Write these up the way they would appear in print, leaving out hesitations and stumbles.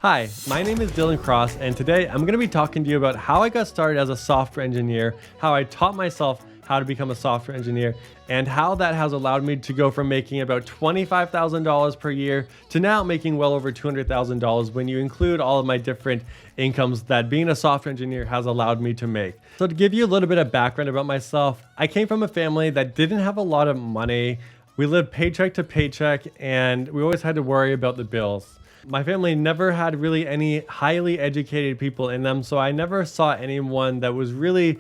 Hi, my name is Dylan Cross, and today I'm going to be talking to you about how I got started as a software engineer, how I taught myself how to become a software engineer, and how that has allowed me to go from making about $25,000 per year to now making well over $200,000 when you include all of my different incomes that being a software engineer has allowed me to make. So to give you a little bit of background about myself, I came from a family that didn't have a lot of money. We lived paycheck to paycheck, and we always had to worry about the bills. My family never had really any highly educated people in them, so I never saw anyone that was really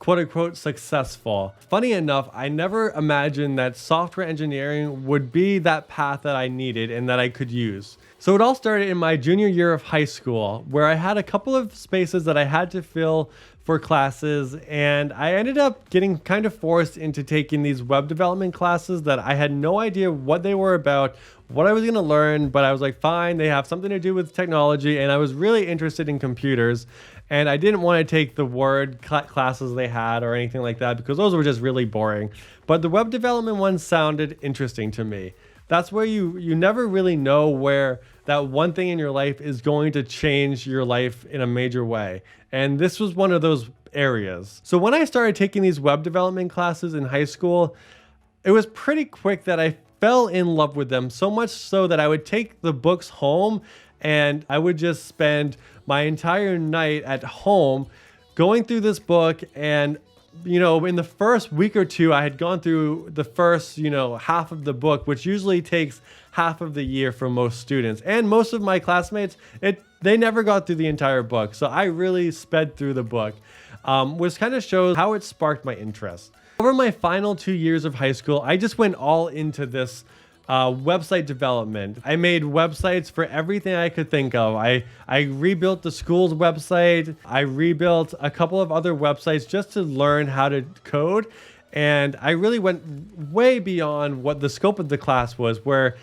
quote unquote successful. Funny enough, I never imagined that software engineering would be that path that I needed and that I could use. So it all started in my junior year of high school, where I had a couple of spaces that I had to fill for classes, and I ended up getting kind of forced into taking these web development classes that I had no idea what they were about, what I was going to learn, but I was like, fine, they have something to do with technology, and I was really interested in computers, and I didn't want to take the Word classes they had or anything like that because those were just really boring. But the web development ones sounded interesting to me. That's where you never really know where that one thing in your life is going to change your life in a major way. And this was one of those areas. So when I started taking these web development classes in high school, it was pretty quick that I fell in love with them, so much so that I would take the books home and I would just spend my entire night at home going through this book. And in the first week or two, I had gone through the first, half of the book, which usually takes half of the year for most students. And most of my classmates, they never got through the entire book. So I really sped through the book, which kind of shows how it sparked my interest. Over my final 2 years of high school, I just went all into this website development. I made websites for everything I could think of. I rebuilt the school's website. I rebuilt a couple of other websites just to learn how to code. And I really went way beyond what the scope of the class was, where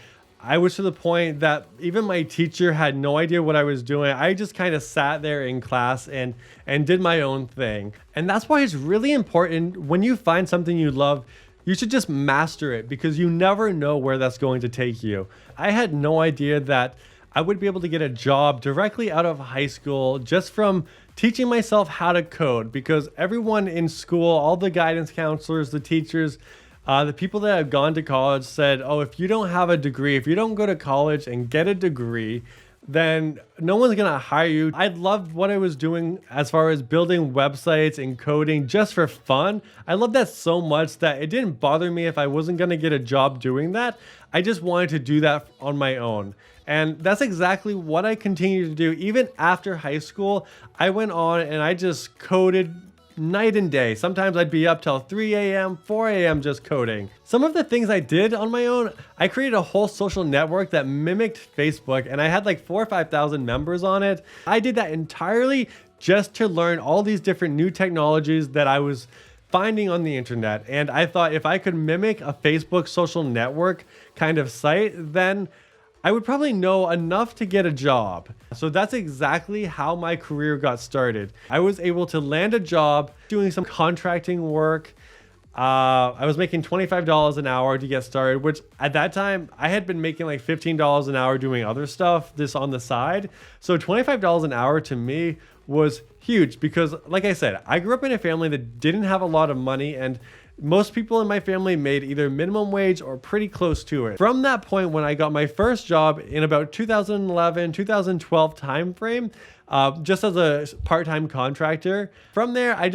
I was to the point that even my teacher had no idea what I was doing. I just kind of sat there in class and did my own thing. And that's why it's really important when you find something you love, you should just master it, because you never know where that's going to take you. I had no idea that I would be able to get a job directly out of high school just from teaching myself how to code, because everyone in school, all the guidance counselors, the teachers, the people that have gone to college said, oh, if you don't have a degree, if you don't go to college and get a degree, then no one's going to hire you. I loved what I was doing as far as building websites and coding just for fun. I loved that so much that it didn't bother me if I wasn't going to get a job doing that. I just wanted to do that on my own. And that's exactly what I continued to do. Even after high school, I went on and I just coded night and day. Sometimes I'd be up till 3 a.m., 4 a.m. just coding. Some of the things I did on my own, I created a whole social network that mimicked Facebook, and I had like 4,000 or 5,000 members on it. I did that entirely just to learn all these different new technologies that I was finding on the internet. And I thought if I could mimic a Facebook social network kind of site, then I would probably know enough to get a job. So that's exactly how my career got started. I was able to land a job doing some contracting work. I was making $25 an hour to get started, which at that time I had been making like $15 an hour doing other stuff, this on the side. So $25 an hour to me was huge because, like I said, I grew up in a family that didn't have a lot of money, and most people in my family made either minimum wage or pretty close to it. From that point, when I got my first job in about 2011, 2012 timeframe, just as a part-time contractor, from there, I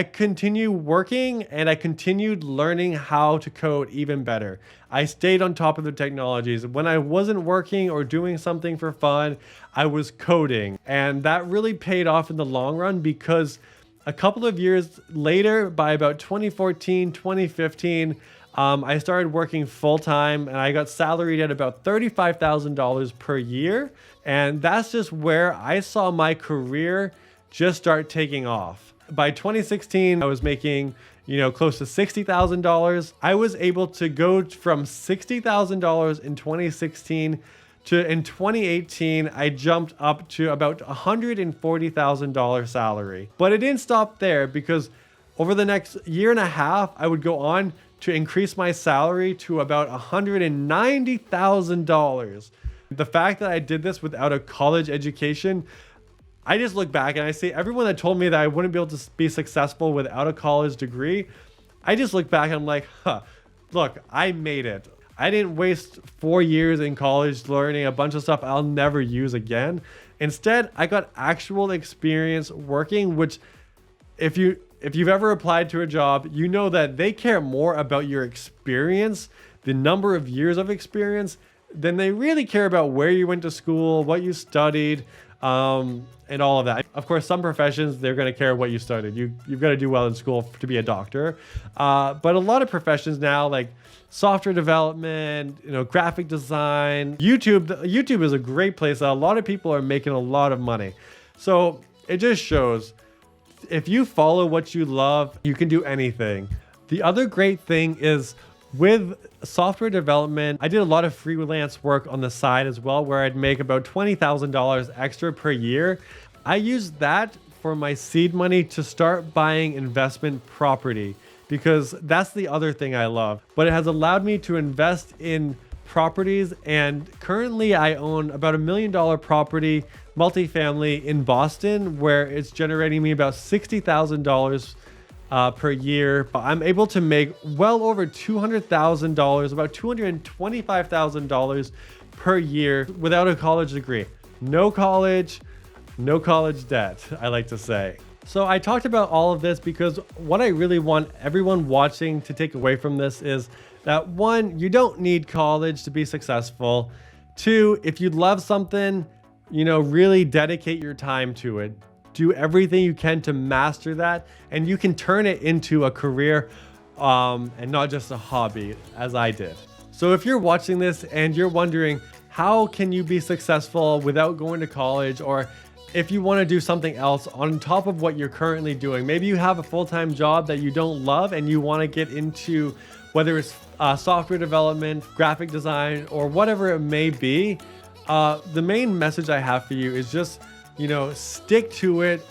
continued working and I continued learning how to code even better. I stayed on top of the technologies. When I wasn't working or doing something for fun, I was coding. And that really paid off in the long run, because a couple of years later, by about 2014, 2015, I started working full-time, and I got salaried at about $35,000 per year. And that's just where I saw my career just start taking off. By 2016, I was making, close to $60,000. I was able to go from $60,000 in 2016 to in 2018, I jumped up to about $140,000 salary. But it didn't stop there, because over the next year and a half, I would go on to increase my salary to about $190,000. The fact that I did this without a college education, I just look back and I see everyone that told me that I wouldn't be able to be successful without a college degree. I just look back and I'm like, look, I made it. I didn't waste 4 years in college learning a bunch of stuff I'll never use again. Instead, I got actual experience working, which if you've ever applied to a job, you know that they care more about your experience, the number of years of experience, than they really care about where you went to school, what you studied, and all of that. Of course, some professions, they're going to care what you studied. You've got to do well in school to be a doctor. But a lot of professions now, like software development, graphic design, YouTube is a great place that a lot of people are making a lot of money. So it just shows if you follow what you love, you can do anything. The other great thing is with software development, I did a lot of freelance work on the side as well, where I'd make about $20,000 extra per year. I used that for my seed money to start buying investment property, because that's the other thing I love. But it has allowed me to invest in properties, and currently I own about $1 million property, multifamily in Boston, where it's generating me about $60,000 per year, but I'm able to make well over $200,000, about $225,000 per year without a college degree. No college debt, I like to say. So I talked about all of this because what I really want everyone watching to take away from this is that 1, you don't need college to be successful. 2, if you love something, really dedicate your time to it. Do everything you can to master that, and you can turn it into a career and not just a hobby, as I did. So if you're watching this and you're wondering, how can you be successful without going to college, or if you want to do something else on top of what you're currently doing, maybe you have a full-time job that you don't love and you want to get into, whether it's software development, graphic design, or whatever it may be, the main message I have for you is just stick to it.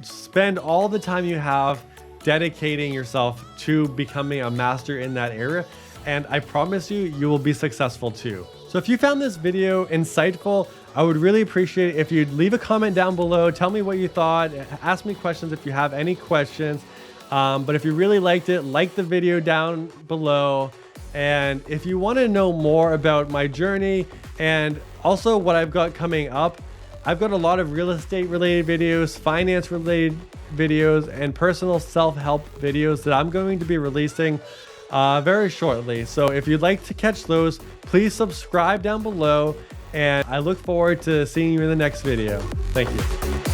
Spend all the time you have dedicating yourself to becoming a master in that area, and I promise you will be successful too. So if you found this video insightful, I would really appreciate it if you'd leave a comment down below. Tell me what you thought. Ask me questions if you have any questions. But if you really liked it, like the video down below. And if you want to know more about my journey and also what I've got coming up, I've got a lot of real estate related videos, finance related videos, and personal self-help videos that I'm going to be releasing very shortly. So if you'd like to catch those, please subscribe down below, and I look forward to seeing you in the next video. Thank you.